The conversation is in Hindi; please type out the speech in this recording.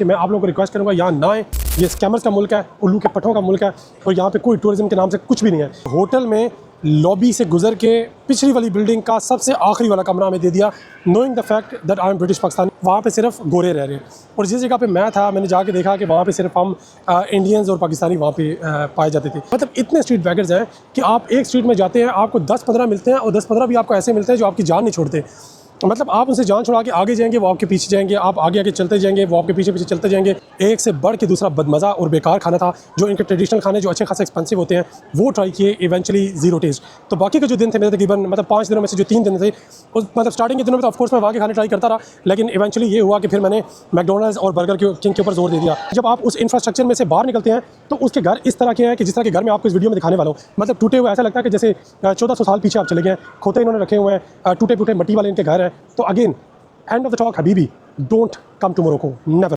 कि मैं आप लोगों को रिक्वेस्ट करूंगा यहाँ ना आए। ये स्कैमर्स का मुल्क है, उल्लू के पट्टों का मुल्क है और यहाँ पे कोई टूरिज्म के नाम से कुछ भी नहीं है। होटल में लॉबी से गुजर के पिछली वाली बिल्डिंग का सबसे आखिरी वाला कमरा हमें दे दिया, knowing the fact that I am British Pakistani. वहाँ पे सिर्फ गोरे रह रहे हैं और जिस जगह पे मैं था मैंने जाके देखा कि वहाँ पे सिर्फ हम इंडियंस और पाकिस्तानी वहाँ पे पाए जाते थे। मतलब इतने स्ट्रीट बैगर्स हैं कि आप एक स्ट्रीट में जाते हैं आपको 10-15 मिलते हैं और 10-15 भी आपको ऐसे मिलते हैं जो आपकी जान नहीं छोड़ते। मतलब आप उनसे जान छुड़ा के आगे जाएंगे वो आपके पीछे जाएंगे, आप आगे आगे चलते जाएंगे वो आपके पीछे पीछे चलते जाएंगे। एक से बढ़ के दूसरा बदमज़ा और बेकार खाना था। जो इनके ट्रेडिशनल खाने जो अच्छे खासे एक्सपेंसिव होते हैं वो ट्राई किए, इवेंचुअली ज़ीरो टेस्ट। तो बाकी के जो दिन थे मेरे तकरीबन मतलब 5 दिनों में से जो 3 दिन थे उस मतलब स्टार्टिंग के दिनों में तो ऑफकोर्स मैं वहाँ के खाने ट्राई करता रहा, लेकिन इवेंचुअली ये हुआ कि फिर मैंने मैकडोनल्ड्स और बर्गर किंग के ऊपर जोर दे दिया। जब आप उस इंफ्रास्ट्रक्चर में से बाहर निकलते हैं तो उसके घर इस तरह के हैं कि जिस तरह के घर में आपको इस वीडियो में दिखाने वाला हूँ। मतलब टूटे हुए ऐसा लगता है कि जैसे 1400 साल पीछे आप चले गए हैं। खोते इन्होंने रखे हुए हैं, टूटे फूटे मट्टी वाले इनके घर हैं। तो again end of the talk हबीबी, don't come to Morocco, never.